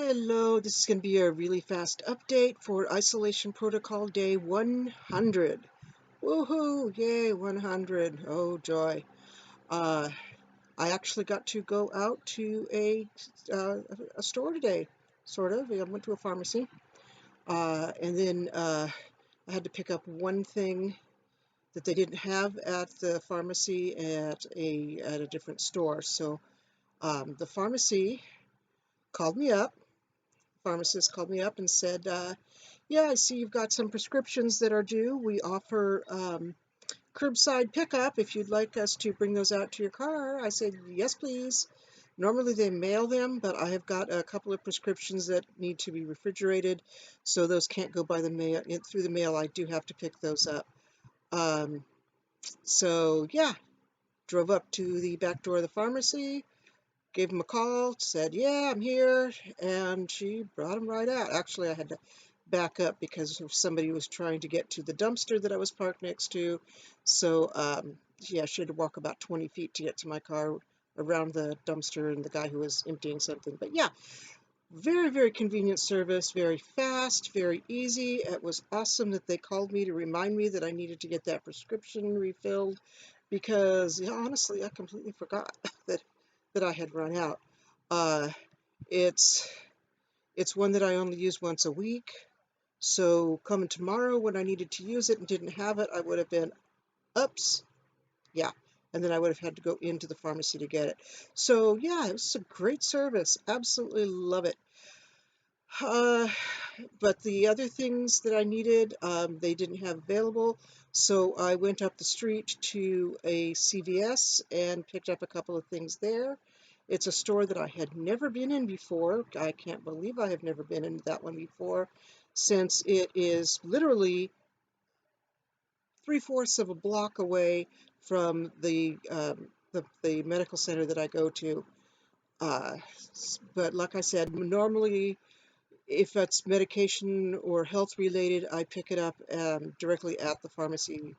Hello, this is going to be a really fast update for Isolation Protocol Day 100. Woohoo! Yay, 100. Oh, joy. Uh, I actually got to go out to uh, a store today, sort of. I went to a pharmacy, and then I had to pick up one thing that they didn't have at the pharmacy at a different store. So the pharmacist called me up and said, yeah, I see you've got some prescriptions that are due. We offer curbside pickup if you'd like us to bring those out to your car. I said, yes, please. Normally they mail them, but I have got a couple of prescriptions that need to be refrigerated, so those can't go by the mail. Through the mail, I do have to pick those up. Um, so yeah, drove up to the back door of the pharmacy, gave him a call, said, yeah, I'm here, and she brought him right out. Actually, I had to back up because somebody was trying to get to the dumpster that I was parked next to. So, yeah, she had to walk about 20 feet to get to my car around the dumpster and the guy who was emptying something. But yeah, very, very convenient service, very fast, very easy. It was awesome that they called me to remind me that I needed to get that prescription refilled because, yeah, honestly, I completely forgot that I had run out. Uh, it's it's one that I only use once a week. So coming tomorrow when I needed to use it and didn't have it, I would have been, oops, yeah. And then I would have had to go into the pharmacy to get it. So yeah, it was a great service. Absolutely love it. Uh, but the other things that I needed, they didn't have available. So I went up the street to a CVS and picked up a couple of things there. It's a store that I had never been in before. I can't believe I have never been in that one before, since it is literally three-fourths of a block away from the medical center that I go to. Uh, but like I said, normally if it's medication or health related, I pick it up directly at the pharmacy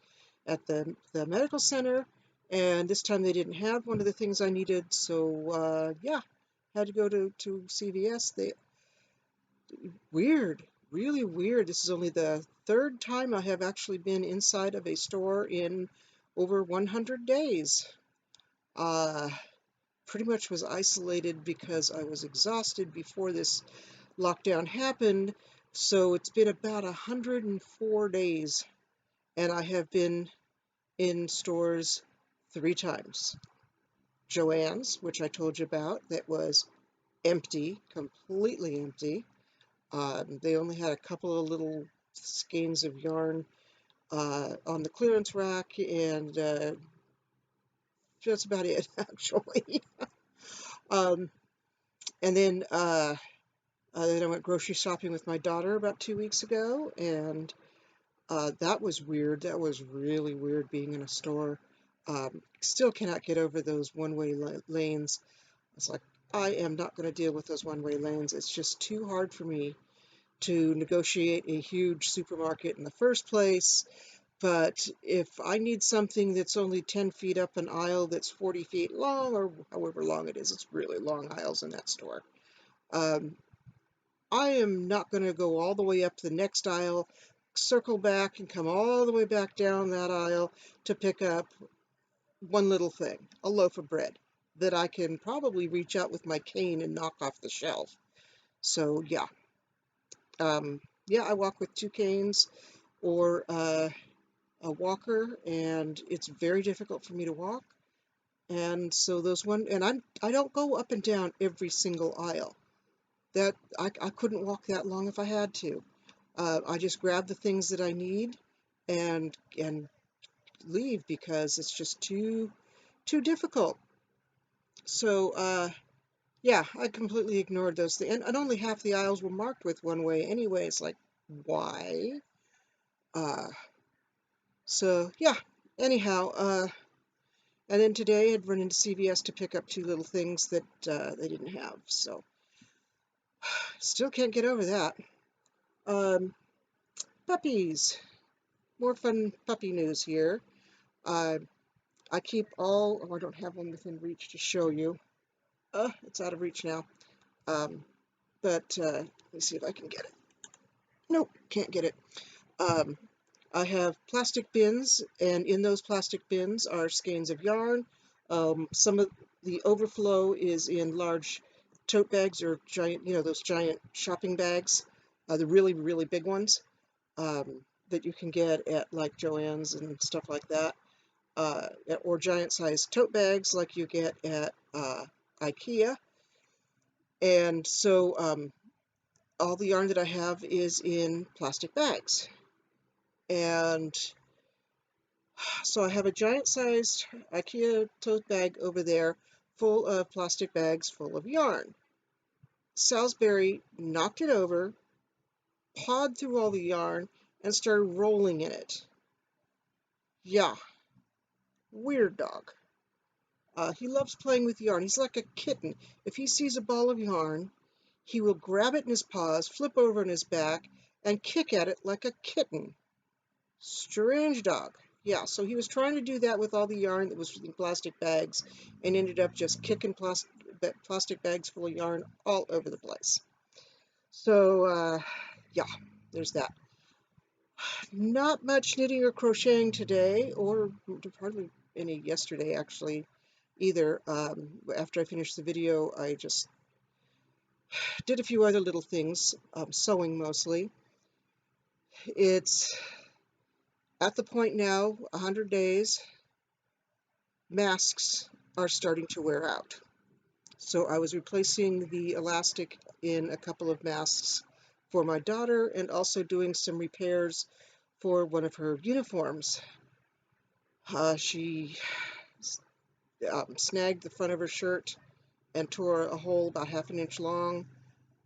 at the medical center. And this time they didn't have one of the things I needed, so yeah, had to go to CVS. They weird, really weird. This is only the third time I have actually been inside of a store in over 100 days. Uh, Pretty much was isolated because I was exhausted before this lockdown happened. So it's been about 104 days, and I have been in stores three times. Joann's, which I told you about, that was empty, completely empty. They only had a couple of little skeins of yarn on the clearance rack, and that's about it, actually. Um, and then I went grocery shopping with my daughter about 2 weeks ago, and that was weird. That was really weird being in a store. Still cannot get over those one-way lanes. It's like, I am not going to deal with those one-way lanes. It's just too hard for me to negotiate a huge supermarket in the first place. But if I need something that's only 10 feet up an aisle that's 40 feet long, or however long it is, it's really long aisles in that store. Um, I am not going to go all the way up the next aisle, circle back, and come all the way back down that aisle to pick up one little thing, a loaf of bread, that I can probably reach out with my cane and knock off the shelf. So yeah, yeah, I walk with two canes or a walker, and it's very difficult for me to walk. And so I don't go up and down every single aisle. That I couldn't walk that long if I had to. I just grab the things that I need and leave because it's just too difficult. So yeah, I completely ignored those things, and only half the aisles were marked with one way anyway. It's like, why? Uh, so yeah. Anyhow, and then today I'd run into CVS to pick up two little things that they didn't have. So still can't get over that. Um, Puppies. More fun puppy news here. Uh, I keep all, oh, I don't have one within reach to show you. It's out of reach now. Um, but let me see if I can get it. Nope, can't get it. Um, I have plastic bins, and in those plastic bins are skeins of yarn. Some of the overflow is in large tote bags or giant, those giant shopping bags, the really, really big ones that you can get at like Joann's and stuff like that, or giant sized tote bags like you get at IKEA. And so all the yarn that I have is in plastic bags. And so I have a giant sized IKEA tote bag over there full of plastic bags full of yarn. Salisbury knocked it over, pawed through all the yarn, and started rolling in it. Yeah, weird dog. He loves playing with yarn. He's like a kitten. If he sees a ball of yarn, he will grab it in his paws, flip over on his back, and kick at it like a kitten. Strange dog. Yeah, so he was trying to do that with all the yarn that was in plastic bags and ended up just kicking plastic bags full of yarn all over the place. So, yeah, there's that. Not much knitting or crocheting today, or hardly any yesterday, actually, either. After I finished the video, I just did a few other little things, sewing mostly. It's at the point now, 100 days, masks are starting to wear out. So I was replacing the elastic in a couple of masks for my daughter and also doing some repairs for one of her uniforms. She snagged the front of her shirt and tore a hole about half an inch long,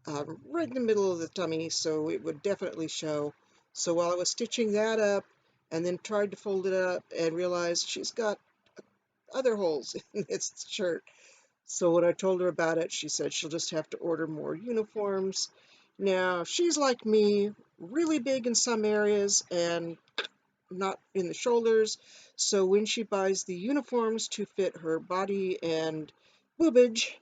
right in the middle of the tummy, so it would definitely show. So while I was stitching that up and then tried to fold it up and realized she's got other holes in this shirt. So when I told her about it, she said she'll just have to order more uniforms. Now, she's like me, really big in some areas and not in the shoulders. So when she buys the uniforms to fit her body and boobage,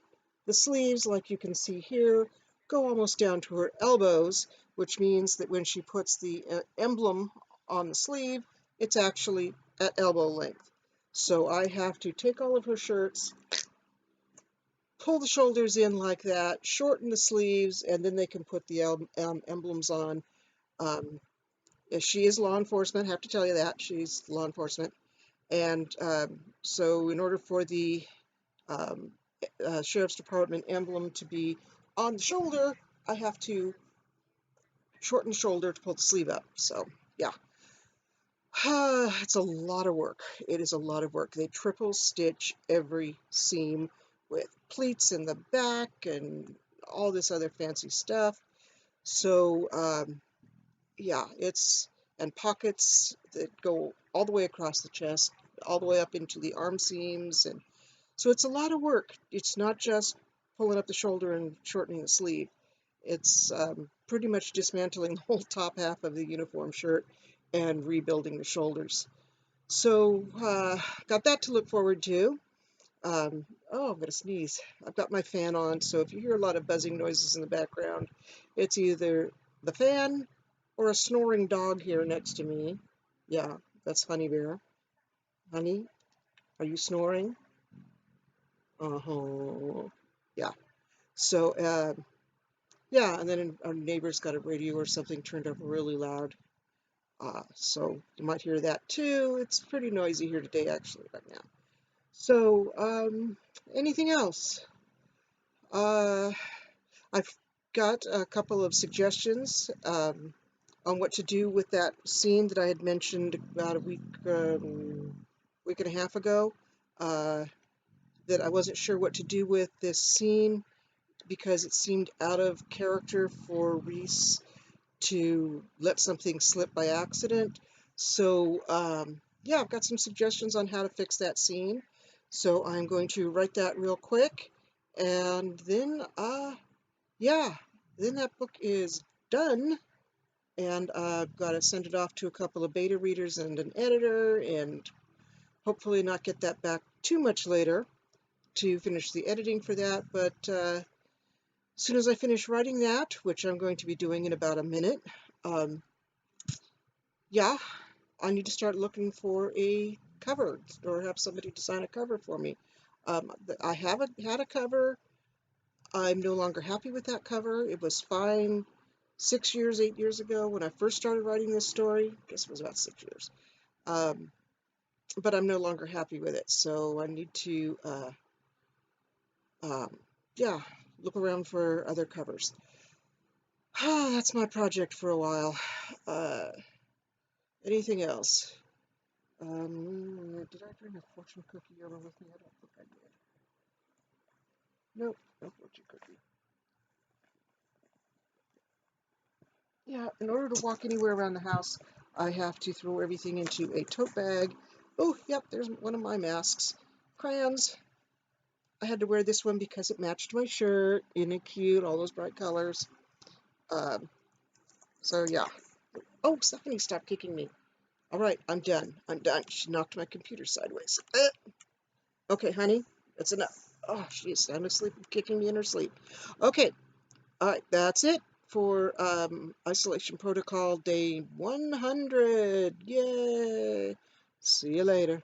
the sleeves, like you can see here, go almost down to her elbows, which means that when she puts the emblem on the sleeve, it's actually at elbow length. So I have to take all of her shirts, pull the shoulders in like that, shorten the sleeves, and then they can put the emblems on. Um, she is law enforcement, I have to tell you that. She's law enforcement. And so in order for the um, Sheriff's Department emblem to be on the shoulder, I have to shorten the shoulder to pull the sleeve up. So, yeah. It's a lot of work. It is a lot of work. They triple stitch every seam with pleats in the back and all this other fancy stuff. So, yeah, and pockets that go all the way across the chest, all the way up into the arm seams. And so it's a lot of work. It's not just pulling up the shoulder and shortening the sleeve. It's pretty much dismantling the whole top half of the uniform shirt and rebuilding the shoulders. So, got that to look forward to. Oh, I'm going to sneeze. I've got my fan on, so if you hear a lot of buzzing noises in the background, it's either the fan or a snoring dog here next to me. Yeah, that's Honey Bear. Honey, are you snoring? Uh-huh. Yeah. So, yeah, and then our neighbor's got a radio or something turned up really loud. So you might hear that too. It's pretty noisy here today, actually, right now. So, anything else? Uh, I've got a couple of suggestions on what to do with that scene that I had mentioned about a week and a half ago. That I wasn't sure what to do with this scene because it seemed out of character for Reese to let something slip by accident. So, yeah, I've got some suggestions on how to fix that scene. So I'm going to write that real quick. And then, yeah, then that book is done. And I've got to send it off to a couple of beta readers and an editor, and hopefully not get that back too much later to finish the editing for that. But soon as I finish writing that, which I'm going to be doing in about a minute, um, yeah, I need to start looking for a cover or have somebody design a cover for me. I haven't had a cover. I'm no longer happy with that cover. It was fine 6 years, 8 years ago when I first started writing this story. I guess it was about 6 years. Um, but I'm no longer happy with it. So I need to, um, yeah, look around for other covers. That's my project for a while. Uh, Anything else? Did I bring a fortune cookie over with me? I don't think I did. Nope, no fortune cookie. Yeah, in order to walk anywhere around the house, I have to throw everything into a tote bag. Oh, yep, there's one of my masks. Crayons. I had to wear this one because it matched my shirt. Isn't it cute? All those bright colors. Um, so yeah. Oh, Stephanie, stop kicking me. All right, I'm done. I'm done. She knocked my computer sideways. Okay, honey, that's enough. Oh, she's sound asleep, kicking me in her sleep. Okay, all right, that's it for Isolation Protocol Day 100. Yay! See you later.